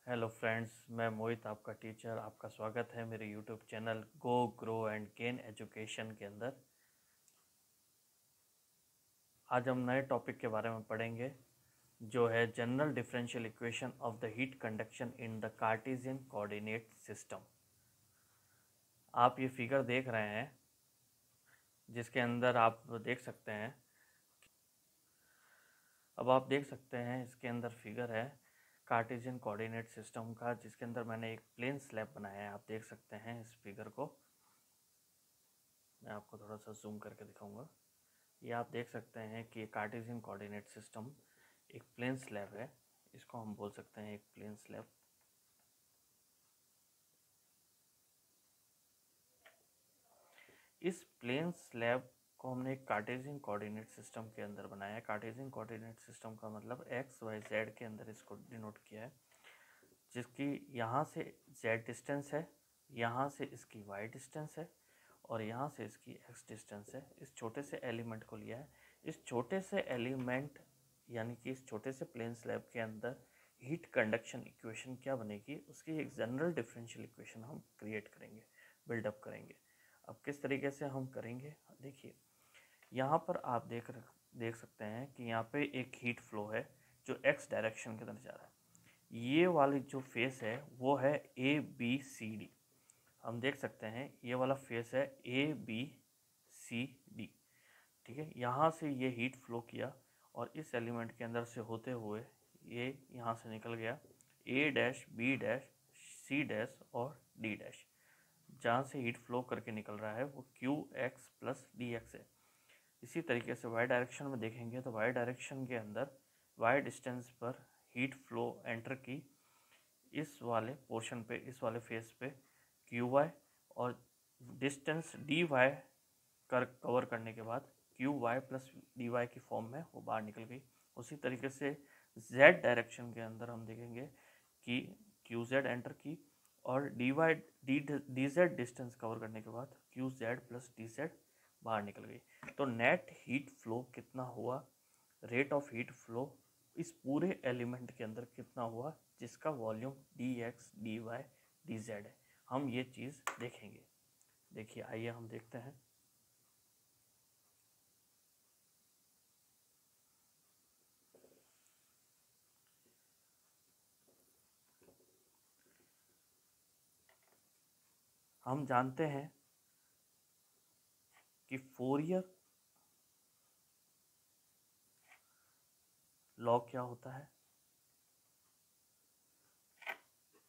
Hello friends, मैं मोहित आपका teacher. आपका स्वागत है मेरे YouTube channel go grow and gain education के अंदर। आज हम नए टॉपिक के बारे में पढ़ेंगे जो है general differential equation of the heat conduction in the Cartesian coordinate system. आप ये फिगर देख रहे हैं जिसके अंदर आप देख सकते हैं। अब आप देख सकते हैं इसके अंदर फिगर है कार्टेशियन कोऑर्डिनेट सिस्टम का, जिसके अंदर मैंने एक प्लेन स्लैब बनाया है। आप देख सकते हैं इस फिगर को। मैं आपको थोड़ा सा जूम करके दिखाऊंगा। ये आप देख सकते हैं कि कार्टेशियन कोऑर्डिनेट सिस्टम एक प्लेन स्लैब है। इसको हम बोल सकते हैं एक प्लेन स्लैब। इस प्लेन स्लैब को हमने एक कार्टेशियन कोऑर्डिनेट सिस्टम के अंदर बनाया है। कार्टेशियन कोऑर्डिनेट सिस्टम का मतलब एक्स वाई जेड के अंदर इसको डिनोट किया है, जिसकी यहाँ से जेड डिस्टेंस है, यहाँ से इसकी वाई डिस्टेंस है और यहाँ से इसकी एक्स डिस्टेंस है। इस छोटे से एलिमेंट को लिया है। इस छोटे से एलिमेंट यानी कि इस छोटे से प्लेन स्लैब के अंदर हीट कंडक्शन इक्वेशन क्या बनेगी, उसकी एक जनरल डिफरेंशियल इक्वेशन हम क्रिएट करेंगे, बिल्डअप करेंगे। अब किस तरीके से हम करेंगे, देखिए यहाँ पर आप देख सकते हैं कि यहाँ पे एक हीट फ्लो है जो एक्स डायरेक्शन के अंदर जा रहा है। ये वाली जो फेस है वो है ए बी सी डी। हम देख सकते हैं ये वाला फेस है ए बी सी डी। ठीक है, यहाँ से ये हीट फ्लो किया और इस एलिमेंट के अंदर से होते हुए ये यहाँ से निकल गया A dash B dash C dash और डी डैश। जहाँ से हीट फ्लो करके निकल रहा है वो Q X plus D X है। इसी तरीके से वाई डायरेक्शन में देखेंगे तो वाई डायरेक्शन के अंदर वाई डिस्टेंस पर हीट फ्लो एंटर की इस वाले पोर्शन पे, इस वाले फेस पे क्यू वाई, और डिस्टेंस डी वाई कवर करने के बाद Q Y plus D Y की फॉर्म में वो बाहर निकल गई। उसी तरीके से जेड डायरेक्शन के अंदर हम देखेंगे कि क्यू जेड एंटर की और D Y D Z distance cover करने के बाद Q Z plus D Z बाहर निकल गई। तो नेट हीट फ्लो कितना हुआ, रेट ऑफ हीट फ्लो इस पूरे एलिमेंट के अंदर कितना हुआ, जिसका volume D X D Y D Z है। हम ये चीज़ देखेंगे। देखिए आइए हम देखते हैं। हम जानते हैं कि फोरियर लॉ क्या होता है।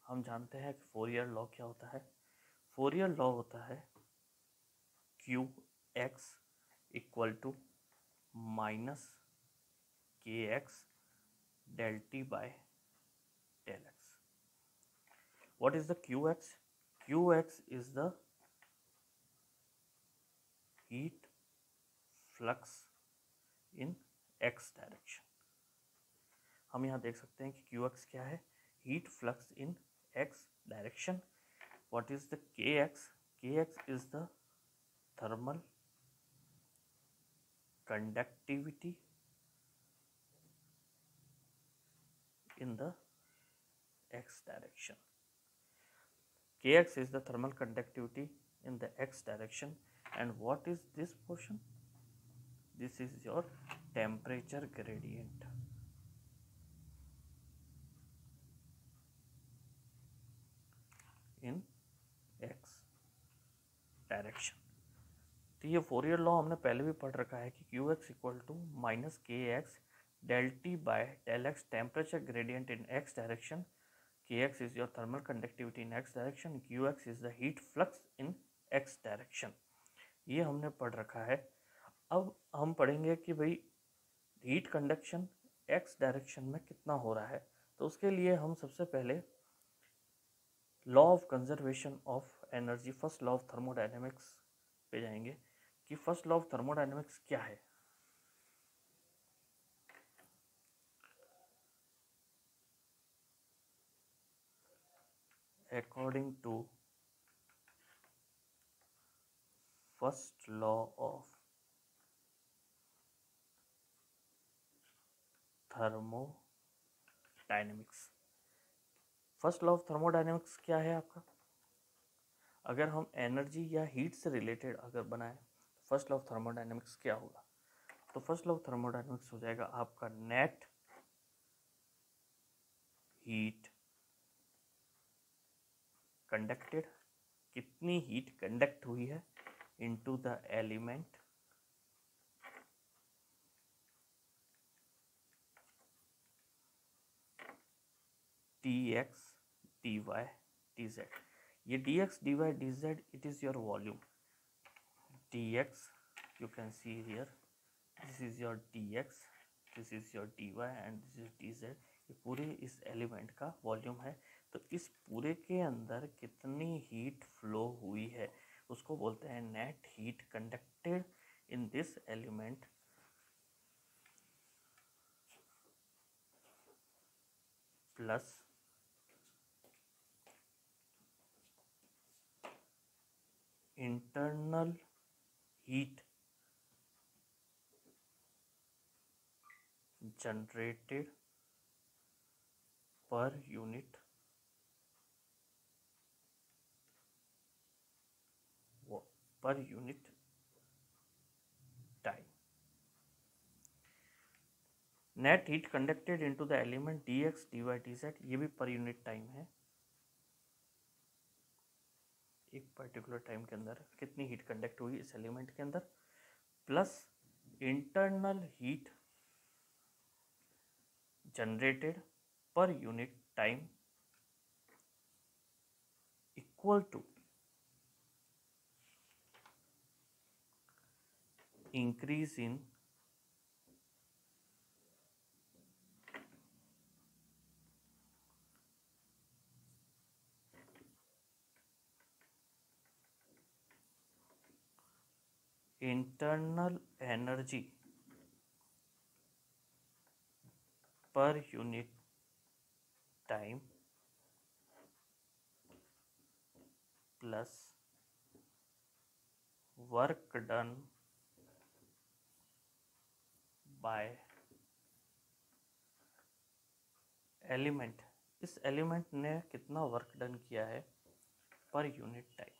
हम जानते हैं कि फोरियर लॉ क्या होता है। फोरियर लॉ होता है Q X equal to minus K X del T by del X. What is the Qx? Qx is the heat flux in x direction। हम यहाँ देख सकते हैं कि Qx क्या है, heat flux in x direction। What is the Kx? Kx is the thermal conductivity in the x direction। Kx is the thermal conductivity in the x direction, and what is this portion? This is your temperature gradient in x direction. तो ये Fourier law हमने पहले भी पढ़ रखा है कि Q X equal to minus K X del T by del X temperature gradient in X direction. K X is your thermal conductivity in X direction, Q X is the heat flux in X direction. ये हमने पढ़ रखा है। अब हम पढ़ेंगे कि भाई हीट कंडक्शन एक्स डायरेक्शन में कितना हो रहा है। तो उसके लिए हम सबसे पहले law of conservation of energy, first law of thermodynamics पे जाएंगे कि फर्स्ट लॉ ऑफ थर्मोडायनेमिक्स क्या है। According to first law of thermodynamics, first law of thermodynamics क्या है आपका? अगर हम एनर्जी या हीट से रिलेटेड अगर बनाए तो फर्स्ट लॉ ऑफ थर्मोडायनेमिक्स क्या होगा? तो फर्स्ट लॉ ऑफ थर्मोडायनेमिक्स हो जाएगा आपका नेट हीट कंडक्टेड, कितनी हीट कंडक्ट हुई है into the element dx dy dz. ये dx dy dz it is your volume. dx you can see here, this is your dx, this is your dy and this is dz. ये पूरे इस element का volume है। तो इस पूरे के अंदर कितनी हीट फ्लो हुई है उसको बोलते हैं net heat conducted in this element plus internal heat generated per unit time. Net heat conducted into the element dx dy dz, ये भी पर यूनिट टाइम है। एक पर्टिकुलर टाइम के अंदर कितनी हीट कंडक्ट हुई इस एलिमेंट के अंदर, plus internal heat generated per unit time equal to increase in internal energy per unit time plus work done by element. इस एलिमेंट ने कितना वर्क डन किया है पर यूनिट टाइम।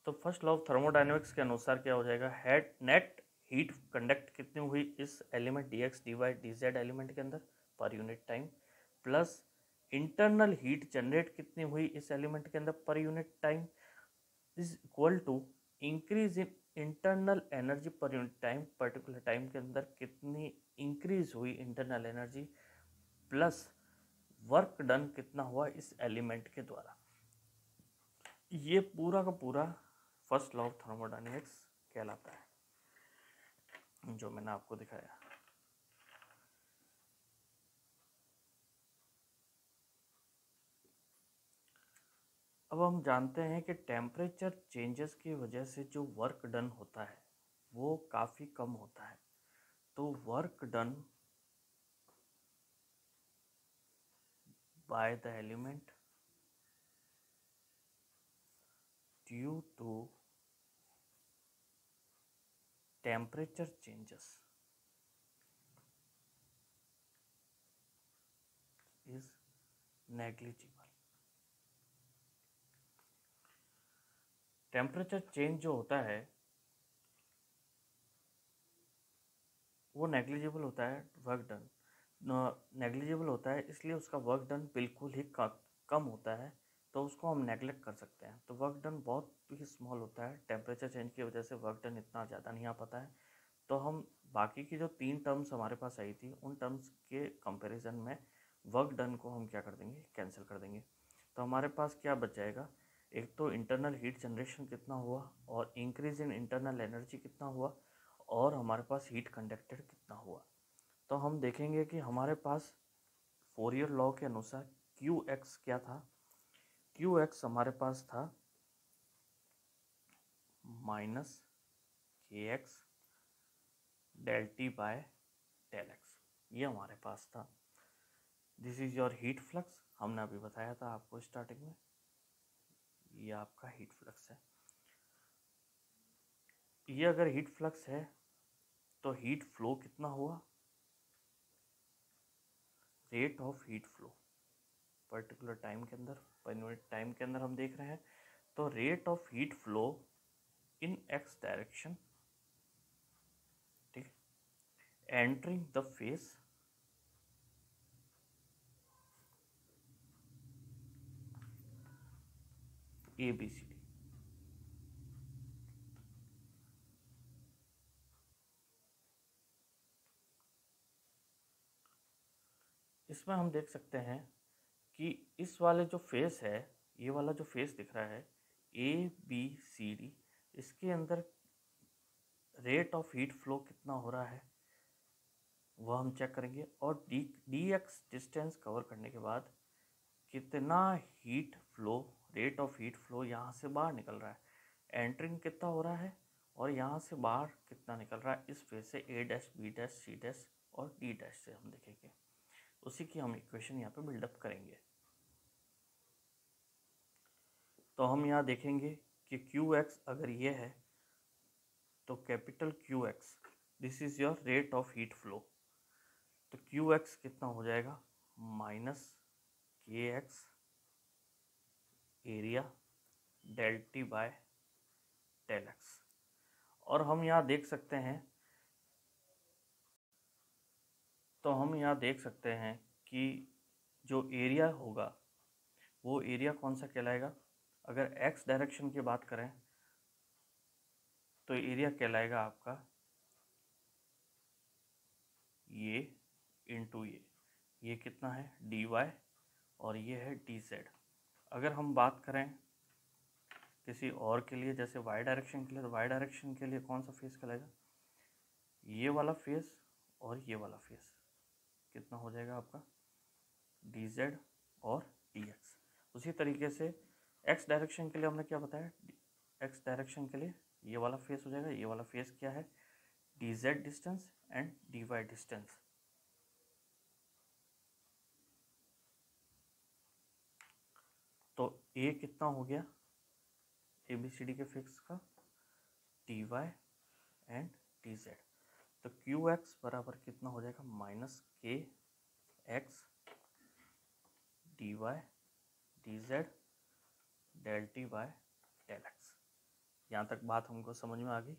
तो फर्स्ट लॉ ऑफ थर्मोडायनेमिक्स के अनुसार क्या हो जाएगा, हेड नेट हीट कंडक्ट कितनी हुई इस element dx dy dz element के अंदर per unit time, plus internal heat generate कितनी हुई इस एलिमेंट के अंदर per unit time is equal to increase in internal energy per unit time. Particular time के अंदर कितनी इंक्रीज हुई internal energy plus work done कितना हुआ इस एलिमेंट के द्वारा। ये पूरा का पूरा फर्स्ट लॉ ऑफ थर्मोडायनेमिक्स कहलाता है जो मैंने आपको दिखाया। अब हम जानते हैं कि टेम्परेचर चेंजेस की वजह से जो वर्क डन होता है वो काफ़ी कम होता है। तो work done by the element due to temperature changes is negligible. Temperature change जो होता है वो नेग्लिजिबल होता है, वर्क डन नेग्लिजिबल होता है, इसलिए उसका वर्क डन बिल्कुल ही कम होता है, तो उसको हम नेगलेक्ट कर सकते हैं। तो वर्क डन बहुत ही स्मॉल होता है, टेम्परेचर चेंज की वजह से वर्क डन इतना ज़्यादा नहीं आ पाता है। तो हम बाकी की जो 3 टर्म्स हमारे पास आई थी उन टर्म्स के कंपैरिजन में वर्क डन को हम क्या कर देंगे, कैंसिल कर देंगे। तो हमारे पास क्या बच जाएगा, एक तो इंटरनल हीट जनरेशन कितना हुआ और इंक्रीज इन इंटरनल एनर्जी कितना हुआ और हमारे पास हीट कंडक्टेड कितना हुआ। तो हम देखेंगे कि हमारे पास फोरियर लॉ के अनुसार क्यू एक्स क्या था, क्यू एक्स हमारे पास था minus K X del T by del X, ये हमारे पास था। This is your heat flux, हमने अभी बताया था आपको स्टार्टिंग में, ये आपका हीट फ्लक्स है। ये अगर हीट फ्लक्स है तो हीट फ्लो कितना हुआ, rate of heat flow particular time के अंदर, पर यूनिट टाइम के अंदर हम देख रहे हैं, तो rate of heat flow in X direction, ठीक, entering the face A B C D. इसमें हम देख सकते हैं कि इस वाले जो फेस है, ये वाला जो फेस दिख रहा है ए बी सी डी, इसके अंदर रेट ऑफ हीट फ्लो कितना हो रहा है वह हम चेक करेंगे, और डी एक्स डिस्टेंस कवर करने के बाद कितना heat flow, rate of heat flow यहाँ से बाहर निकल रहा है, एंटरिंग कितना हो रहा है और यहाँ से बाहर कितना निकल रहा है, इस फेस से A dash B dash C dash और डी डैश से हम देखेंगे। उसी की हम इक्वेशन यहाँ पे बिल्डअप करेंगे। तो हम यहाँ देखेंगे कि क्यू एक्स अगर ये है तो capital Q X this is your rate of heat flow, तो क्यू एक्स कितना हो जाएगा, minus K X area del T by del X. और हम यहाँ देख सकते हैं, तो हम यहाँ देख सकते हैं कि जो एरिया होगा वो एरिया कौन सा कहलाएगा, अगर एक्स डायरेक्शन की बात करें तो एरिया कहलाएगा आपका ये इंटू ये कितना है डी वाई और ये है डी जेड। अगर हम बात करें किसी और के लिए जैसे वाई डायरेक्शन के लिए, तो वाई डायरेक्शन के लिए कौन सा फेस कहलाएगा, ये वाला फेस और ये वाला फेस कितना हो जाएगा आपका डी जेड और डी एक्स। उसी तरीके से एक्स डायरेक्शन के लिए हमने क्या बताया, एक्स डायरेक्शन के लिए ये वाला फेस हो जाएगा, ये वाला फेस क्या है D Z distance and D Y distance. तो ए कितना हो गया ए बी सी डी के फिक्स का D Y and D Z, तो क्यू एक्स बराबर कितना हो जाएगा minus K X D Y D Z del T by del X. यहाँ तक बात हमको समझ में आ गई।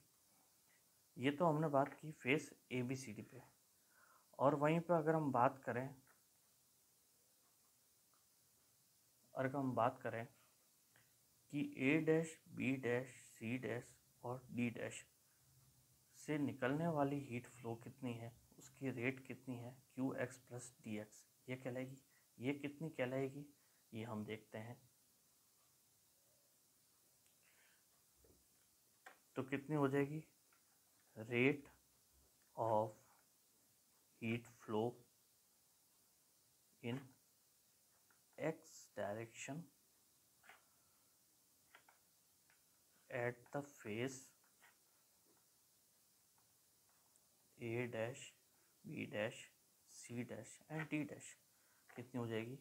ये तो हमने बात की face A B C D पे, और वहीं पे अगर हम बात करें कि A dash B dash C dash और डी डैश से निकलने वाली हीट फ्लो कितनी है, उसकी रेट कितनी है Q X plus D X, ये कहलाएगी, ये कितनी कहलाएगी ये हम देखते हैं। तो कितनी हो जाएगी, rate of heat flow in X direction at the face A dash B dash C dash and D dash कितनी हो जाएगी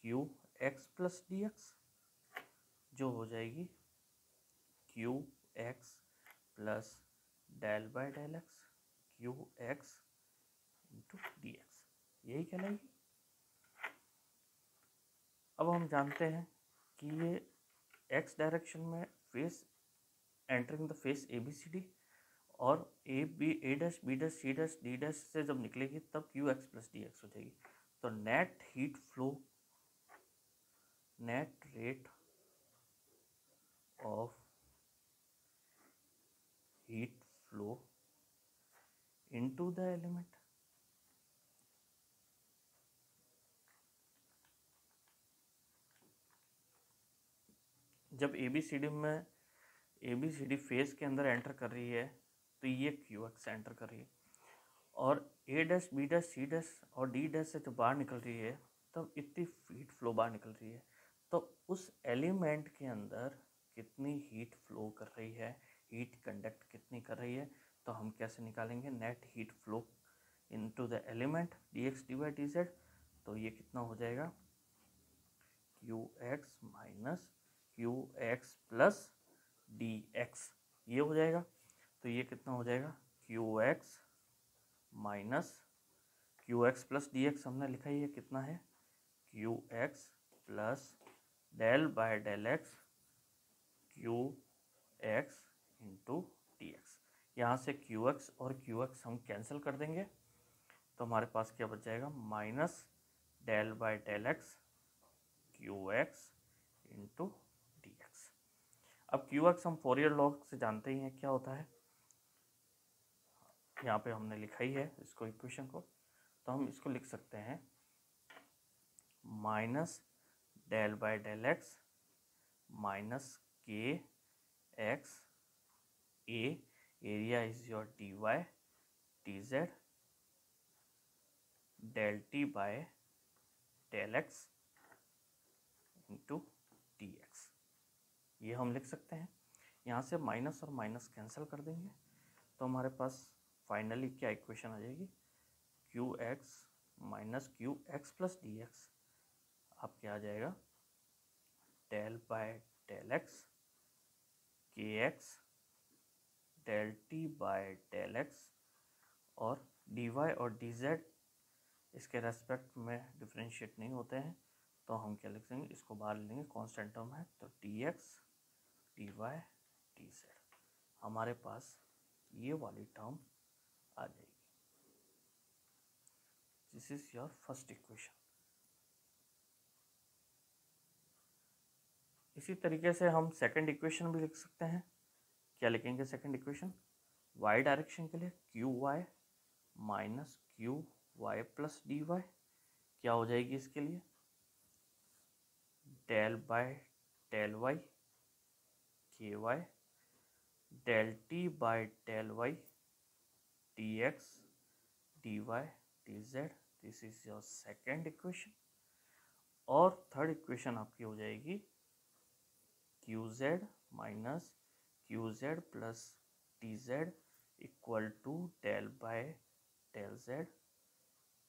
Q X plus D X, जो हो जाएगी Q X plus del by del X Q X into D X, यही कहलाएगी। अब हम जानते हैं कि ये एक्स डायरेक्शन में face entering the face A B C D और A dash B dash C dash D dash से जब निकलेगी तब Q X plus D X हो जाएगी। तो net heat flow, net rate of heat flow into the element, जब A B C D face के अंदर एंटर कर रही है तो ये क्यू एक्स एंटर कर रही है, और A dash B dash C dash और डी डैश से जब बाहर निकल रही है तब इतनी हीट फ्लो बाहर निकल रही है। तो उस एलिमेंट के अंदर कितनी हीट फ्लो कर रही है, हीट कंडक्ट कितनी कर रही है, तो हम कैसे निकालेंगे net heat flow into the element D X D Y D Z. तो ये कितना हो जाएगा Q X minus Q X plus D X, ये हो जाएगा। तो ये कितना हो जाएगा Q X minus Q X plus D X हमने लिखा ही है, कितना है Q X plus del by del X Q X into D X. यहाँ से क्यू एक्स और क्यू एक्स हम कैंसिल कर देंगे, तो हमारे पास क्या बच जाएगा, minus del by del X Q X into D X. अब क्यू एक्स हम फोरियर लॉ से जानते ही हैं क्या होता है, यहाँ पे हमने लिखा ही है इसको इक्वेशन को, तो हम इसको लिख सकते हैं minus del by del X minus K X A, area is your D Y D Z del T by del X into D X. ये हम लिख सकते हैं। यहाँ से माइनस और माइनस कैंसिल कर देंगे, तो हमारे पास फाइनली क्या इक्वेशन आ जाएगी, Q X minus Q X plus D X आप क्या आ जाएगा, del by del X K X del T by del X, और डी वाई और डी जेड इसके रेस्पेक्ट में डिफ्रेंशिएट नहीं होते हैं, तो हम क्या लिख देंगे, इसको बाहर लेंगे, कांस्टेंट टर्म है, तो D X D Y D Z हमारे पास ये वाली टर्म आ जाएगी। This is your first equation. इसी तरीके से हम सेकंड इक्वेशन भी लिख सकते हैं। क्या लिखेंगे सेकंड इक्वेशन, वाई डायरेक्शन के लिए Q Y minus Q Y plus D Y क्या हो जाएगी इसके लिए, del by del Y K Y del T by del Y D X D Y D Z. This is your second equation. और third equation आपकी हो जाएगी Q Z minus Q Z plus D Z equal to del by del Z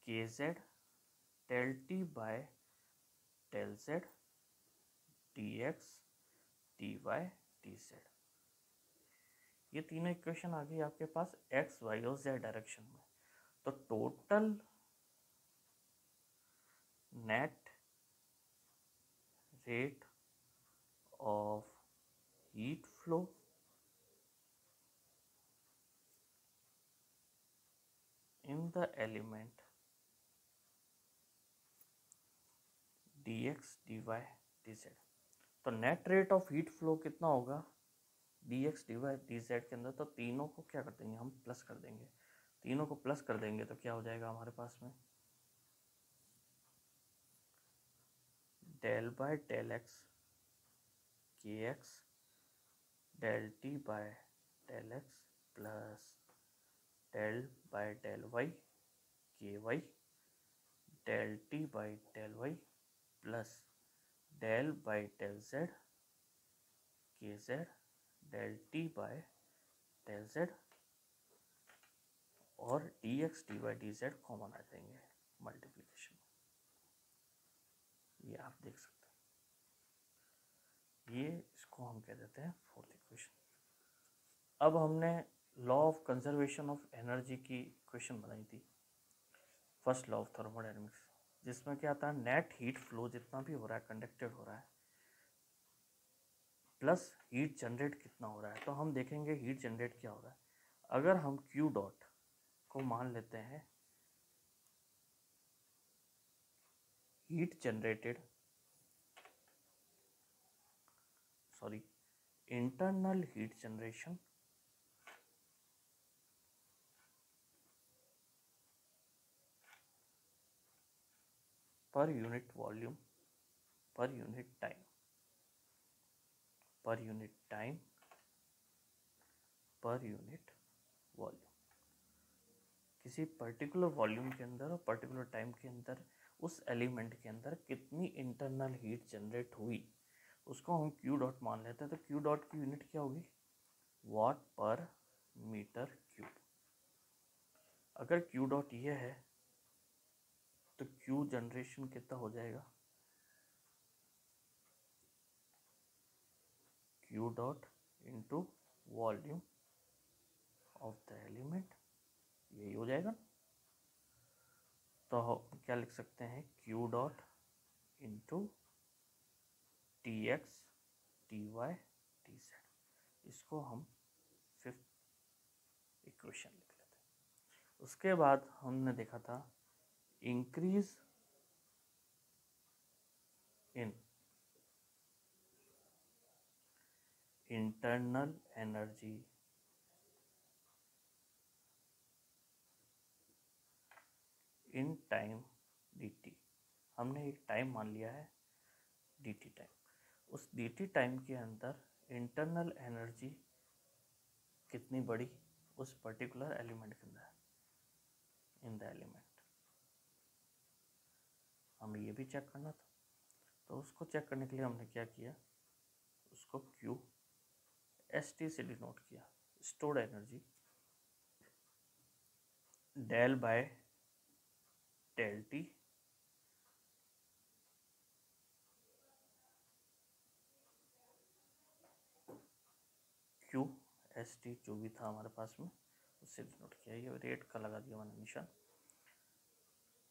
K Z del T by del Z D X D Y D Z. ये तीनों equation आ गई आपके पास x Y और Z direction में। तो total net rate of heat flow in the element dx dy dz। तो net rate of heat flow कितना होगा dx dy dz के अंदर, तो तीनों को क्या कर देंगे हम, प्लस कर देंगे। तीनों को प्लस कर देंगे तो क्या हो जाएगा हमारे पास में, del by del X K X del T by del X plus del by del Y K Y del T by del Y plus del by del Z K Z del T by del Z, और D X D Y D Z common आ जाएंगे multiplication. ये आप देख सकते हैं, ये इसको हम कह देते हैं फोर्थ इक्वेशन। अब हमने law of conservation of energy की इक्वेशन बनाई थी, फर्स्ट लॉ ऑफ थर्मोडायनेमिक्स, जिसमें क्या आता है, नेट हीट फ्लो जितना भी हो रहा है कंडक्टेड हो रहा है प्लस हीट जनरेट कितना हो रहा है। तो हम देखेंगे हीट जनरेट क्या हो रहा है। अगर हम क्यू डॉट को मान लेते हैं heat generated, sorry internal heat generation पर यूनिट वॉल्यूम पर यूनिट टाइम पर यूनिट टाइम पर यूनिट वॉल्यूम, किसी पर्टिकुलर वॉल्यूम के अंदर और पर्टिकुलर टाइम के अंदर उस एलिमेंट के अंदर कितनी इंटरनल हीट जनरेट हुई, उसको हम क्यू डॉट मान लेते हैं। तो क्यू डॉट की यूनिट क्या होगी, वाट पर मीटर क्यूब। अगर क्यू डॉट ये है तो क्यू जनरेशन कितना हो जाएगा, Q dot into volume of the element, यही हो जाएगा। तो हम क्या लिख सकते हैं, Q dot into T X T Y T Z. इसको हम फिफ्थ इक्वेशन लिख लेते हैं। उसके बाद हमने देखा था increase in internal energy in time dt। हमने एक टाइम मान लिया है dt टाइम। उस dt टाइम के अंदर इंटरनल एनर्जी कितनी बड़ी उस पर्टिकुलर एलिमेंट के अंदर इन द एलिमेंट, हमें ये भी चेक करना था। तो उसको चेक करने के लिए हमने क्या किया, उसको क्यू एस टी से डिनोट किया, stored energy del by del T Q S T जो भी था हमारे पास में उससे डिनोट किया। ये रेट का लगा दिया मैंने निशान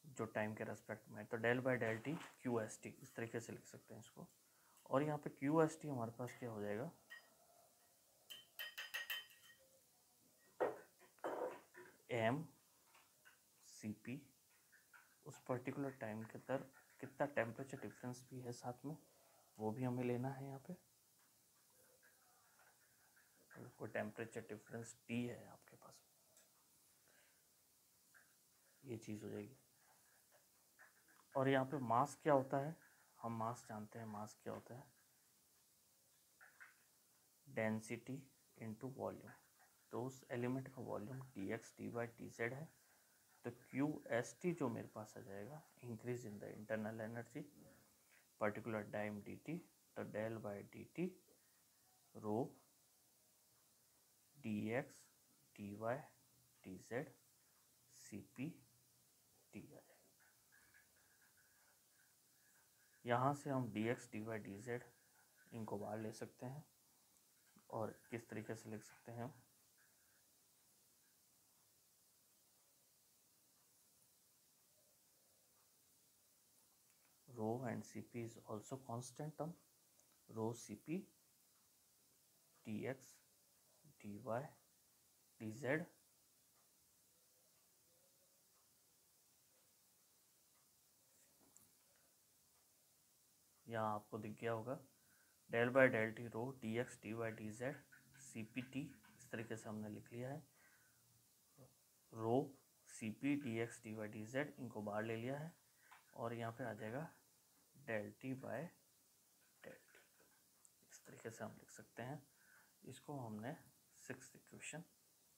जो टाइम के रेस्पेक्ट में। तो del by del T Q S T इस तरीके से लिख सकते हैं इसको। और यहाँ पे क्यू एस टी हमारे पास क्या हो जाएगा, एम सी पी उस पर्टिकुलर टाइम के अंदर कितना टेम्परेचर डिफरेंस भी है साथ में वो भी हमें लेना है। यहाँ पे कोई टेम्परेचर डिफरेंस टी है आपके पास, ये चीज़ हो जाएगी। और यहाँ पे मास क्या होता है, हम मास जानते हैं, मास क्या होता है, डेंसिटी इनटू वॉल्यूम। तो उस एलिमेंट का volume T X T Y T Z है। तो क्यू एस टी जो मेरे पास आ जाएगा, increase in the internal energy particular time D T, तो del by D T rho D X D Y D Z C P T आ जाएगा। यहाँ से हम D X D Y D Z इनको बाहर ले सकते हैं और किस तरीके से लिख सकते हैं, rho and C P is also constant term, rho C P D X D Y D Z यहाँ आपको दिख गया होगा, del by del T rho D X D Y D Z C P T इस तरीके से हमने लिख लिया है। Rho C P D X D Y D Z इनको बाहर ले लिया है और यहाँ पे आ जाएगा del T by del T. इस तरीके से हम लिख सकते हैं। इसको हमने सिक्स्थ इक्वेशन।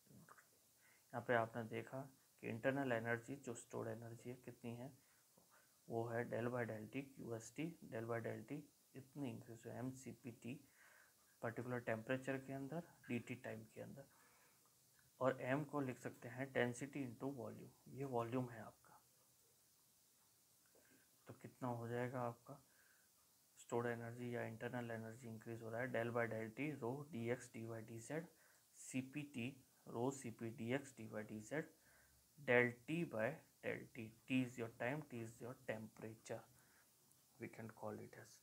यहाँ पे आपने देखा कि इंटरनल एनर्जी जो स्टोर्ड एनर्जी है कितनी है, वो है del by del T Q S T del by del T इतनी इंक्रीज है M C P T particular temperature के अंदर डी टी टाइम के अंदर। और एम को लिख सकते हैं डेंसिटी इंटू वॉल्यूम, ये वॉल्यूम है आपका। तो कितना हो जाएगा आपका स्टोर्ड एनर्जी या इंटरनल एनर्जी इंक्रीज हो रहा है, del by del T rho D X D Y D Z C P T rho C P D X D Y D Z del T by del T. T is your time, T is your temperature, we can call it as.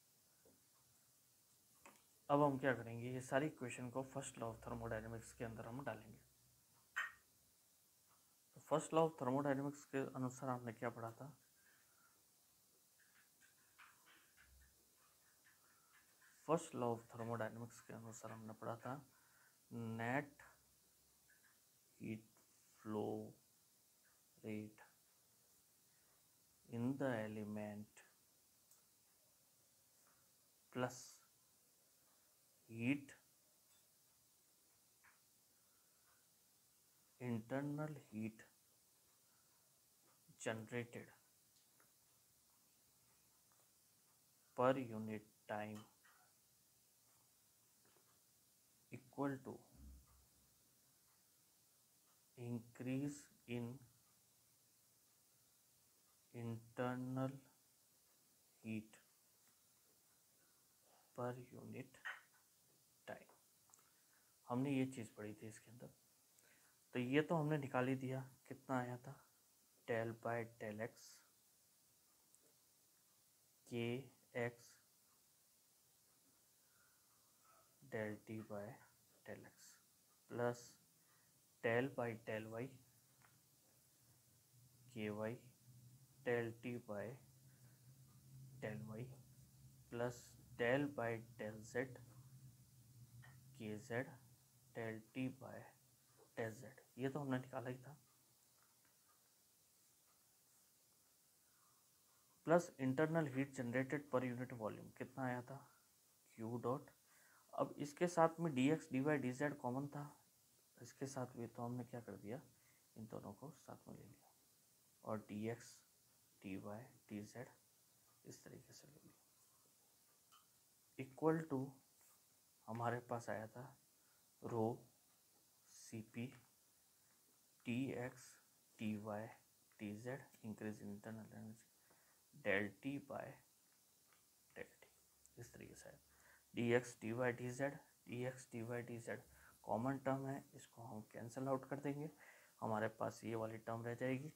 अब हम क्या करेंगे, ये सारी equation को first law of thermodynamics के अंदर हम डालेंगे। तो फर्स्ट लॉ ऑफ थर्मोडायनेमिक्स के अनुसार हमने क्या पढ़ा था, फर्स्ट लॉ ऑफ थर्मोडायनेमिक्स के अनुसार हमने पढ़ा था net heat flow rate in the element plus heat internal heat generated per unit time equal to increase in internal heat per unit time। हमने ये चीज़ पढ़ी थी इसके अंदर। तो ये तो हमने निकाल ही दिया, कितना आया था del by del X K X del T by del X plus del by del Y K Y del T by del Y plus del by del Z K Z del T by del Z. ये तो हमने निकाला ही था। Plus internal heat generated per unit volume कितना आया था, Q dot. अब इसके साथ में D X D Y D Z common था, इसके साथ भी तो हमने क्या कर दिया, इन दोनों को साथ में ले लिया और D X D Y D Z इस तरीके से ले लिया। इक्वल टू हमारे पास आया था rho C P T X T Y T Z increase internal energy del T by del T, इस तरीके से D X D Y D Z D X D Y D Z common term है, इसको हम cancel out कर देंगे, हमारे पास ये वाली टर्म रह जाएगी।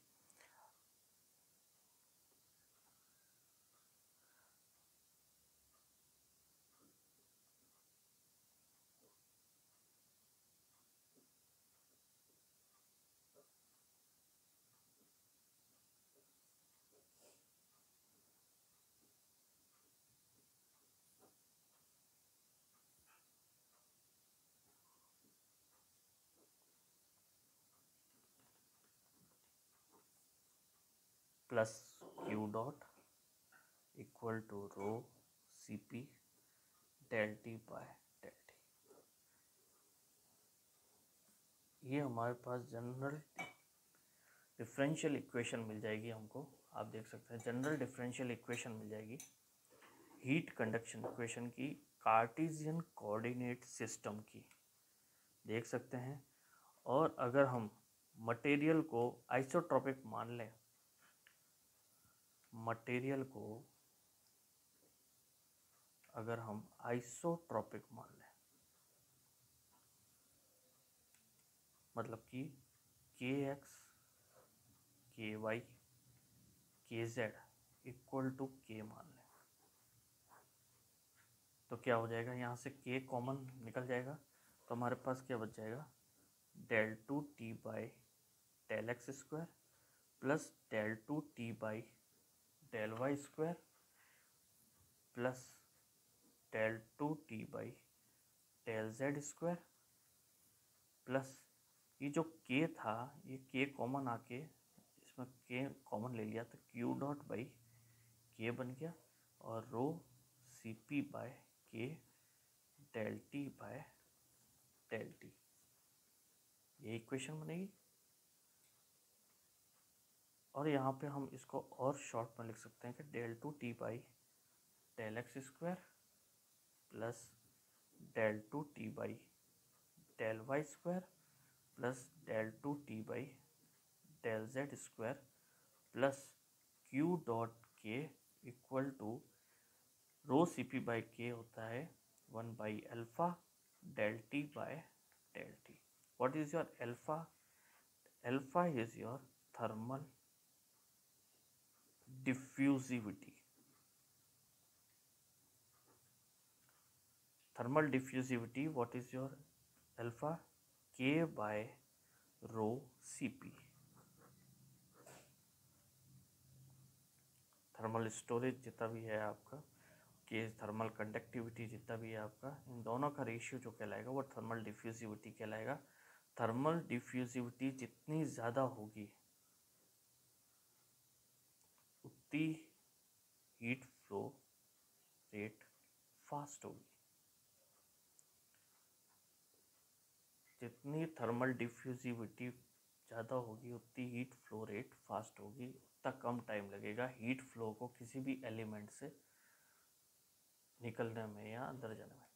Plus Q dot equal to rho C P del T by del T. ये हमारे पास जनरल डिफरेंशियल इक्वेशन मिल जाएगी हमको। आप देख सकते हैं जनरल डिफरेंशियल इक्वेशन मिल जाएगी हीट कंडक्शन इक्वेशन की, कार्टेशियन कोऑर्डिनेट सिस्टम की, देख सकते हैं। और अगर हम मटेरियल को आइसोट्रोपिक मान लें, मटेरियल को अगर हम आइसोट्रोपिक मान लें, मतलब कि के एक्स के वाई के जेड इक्वल टू के मान लें, तो क्या हो जाएगा, यहाँ से के कॉमन निकल जाएगा तो हमारे पास क्या बच जाएगा, del two T by del X square plus del two T by del Y square plus del two T by del Z square plus ये जो के था, ये के कॉमन आके इसमें के कॉमन ले लिया तो क्यू डॉट बाई के बन गया और rho C P by K del T by del T, ये इक्वेशन बनेगी। और यहाँ पे हम इसको और शॉर्ट में लिख सकते हैं कि del two T by del X square plus del two T by del Y square plus del two T by del Z square plus Q dot K equal to rho C P by K होता है 1 by alpha del T by del T. What is your alpha? Alpha is your thermal diffusivity. Thermal diffusivity, what is your alpha? K by rho Cp. Thermal storage जितना भी है आपका, के thermal conductivity जितना भी है आपका, इन दोनों का रेशियो जो कहलाएगा वो थर्मल डिफ्यूजिविटी कहलाएगा। थर्मल डिफ्यूजिविटी जितनी ज़्यादा होगी उतनी हीट फ्लो रेट फास्ट होगी। जितनी थर्मल डिफ्यूजिविटी ज़्यादा होगी उतनी हीट फ्लो रेट फास्ट होगी, उतना कम टाइम लगेगा हीट फ्लो को किसी भी एलिमेंट से निकलने में या अंदर जाने में।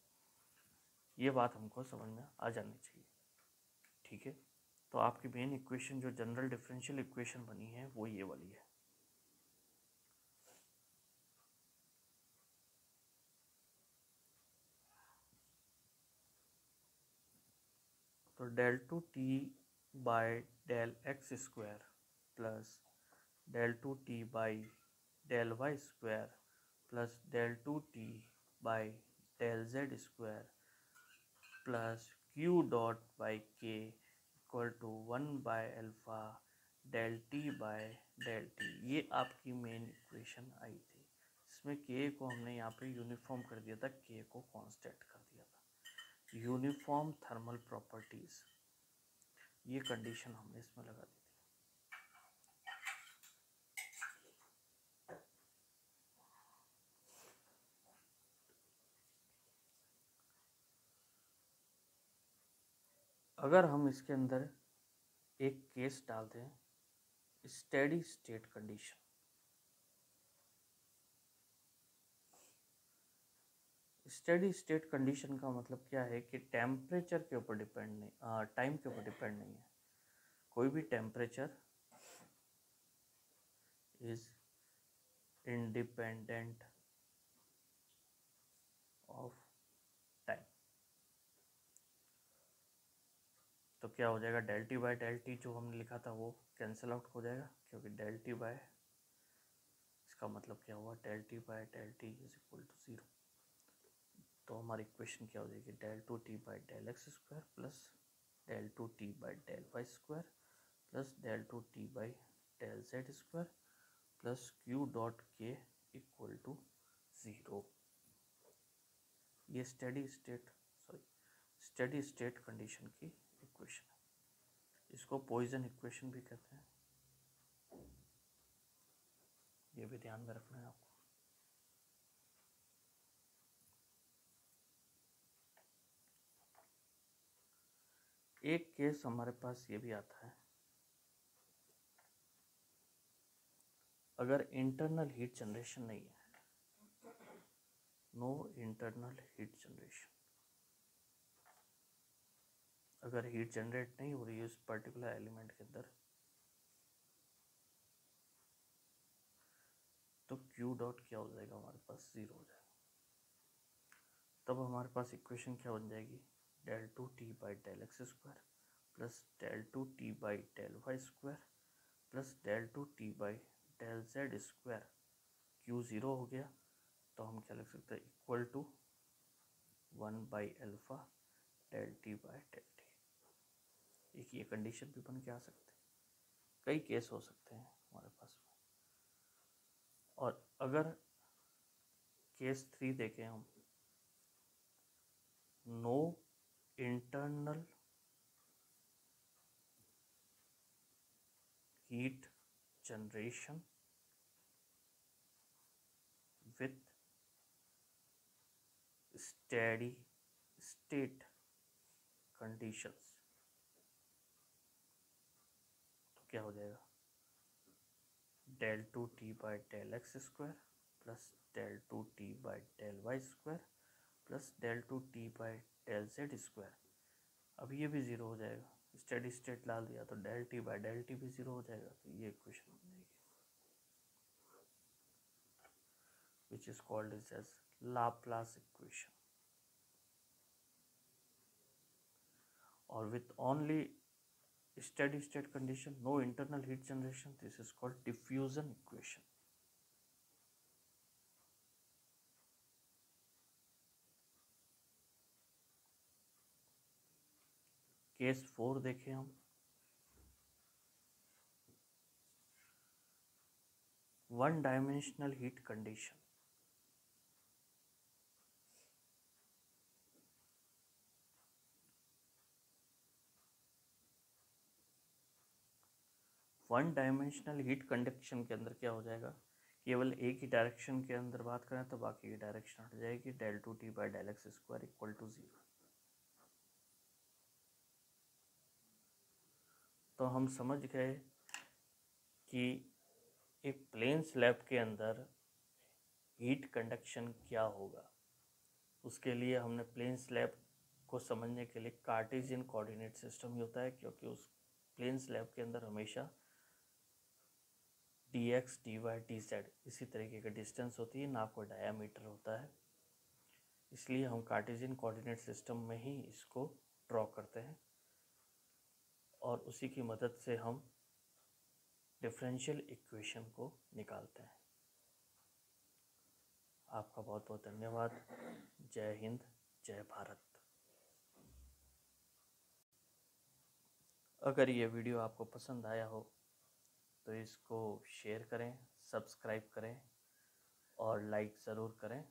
ये बात हमको समझ में आ जानी चाहिए, ठीक है। तो आपकी मेन इक्वेशन जो जनरल डिफरेंशियल इक्वेशन बनी है वो ये वाली है। तो del two T by del X square plus del 2t by del y square plus del 2t by del z square plus q dot by k equal to 1 by alpha del t by del t। ये आपकी main equation आई थी। इसमें k को हमने यहाँ पे uniform कर दिया था, k को कांस्टेंट कर दिया था। यूनिफॉर्म थर्मल प्रॉपर्टीज, ये कंडीशन हमने इसमें लगा दी थी। अगर हम इसके अंदर एक केस डालते हैं, steady state condition. Steady state condition का मतलब क्या है कि टेम्परेचर के ऊपर डिपेंड नहीं, टाइम के ऊपर डिपेंड नहीं है। कोई भी temperature is independent of time. तो क्या हो जाएगा, del T by del T जो हमने लिखा था वो कैंसिल आउट हो जाएगा, क्योंकि डेल टी बाय, इसका मतलब क्या हुआ, del T by del T is equal to 0। तो हमारी इक्वेशन क्या हो जाएगी, del two T by del X square plus del two T by del Y square plus del two T by del Z square plus Q dot K equal to 0। ये steady state condition की equation है। इसको poison equation भी कहते हैं, ये भी ध्यान में रखना है आपको। एक केस हमारे पास ये भी आता है, अगर इंटरनल हीट जनरेशन नहीं है, नो इंटरनल हीट जनरेशन, अगर हीट जनरेट नहीं हो रही है उस पर्टिकुलर एलिमेंट के अंदर, तो Q डॉट क्या हो जाएगा, हमारे पास 0 हो जाएगा। तब हमारे पास इक्वेशन क्या बन जाएगी, del two T by del X square plus del two T by del Y square plus del two T by del Z square. Q 0 हो गया, तो हम क्या लिख सकते हैं, equal to 1 by alpha del T by del T. एक ये कंडीशन भी बन के आ सकते हैं, कई केस हो सकते हैं हमारे पास में। और अगर केस 3 देखें हम, no internal heat generation with steady state conditions, तो क्या हो जाएगा, del two T by del X square plus del two T by del Y square plus del two T by del Z square. अब ये भी 0 हो जाएगा, steady state डाल दिया तो del T by del T भी 0 हो जाएगा। तो ये इक्वेशन बन जाएगी, which is called as Laplace equation, or with only steady state condition, no internal heat generation, this is called diffusion equation। Case 4 देखें हम, one dimensional heat condition. One dimensional heat conduction के अंदर क्या हो जाएगा, केवल एक ही डायरेक्शन के अंदर बात करें तो बाकी की डायरेक्शन हट जाएगी, del two T by del X square equal to 0। तो हम समझ गए कि एक प्लेन स्लैब के अंदर हीट कंडक्शन क्या होगा। उसके लिए हमने प्लेन स्लैब को समझने के लिए कार्टेशियन कोऑर्डिनेट सिस्टम ही होता है, क्योंकि उस प्लेन स्लैब के अंदर हमेशा dx, dy, dz इसी तरीके का डिस्टेंस होती है, ना कोई डायामीटर होता है। इसलिए हम कार्टेशियन कोऑर्डिनेट सिस्टम में ही इसको ड्रॉ करते हैं और उसी की मदद से हम डिफरेंशियल इक्वेशन को निकालते हैं। आपका बहुत बहुत धन्यवाद। जय हिंद, जय भारत। अगर ये वीडियो आपको पसंद आया हो तो इसको शेयर करें, सब्सक्राइब करें और लाइक ज़रूर करें।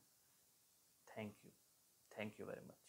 Thank you very much.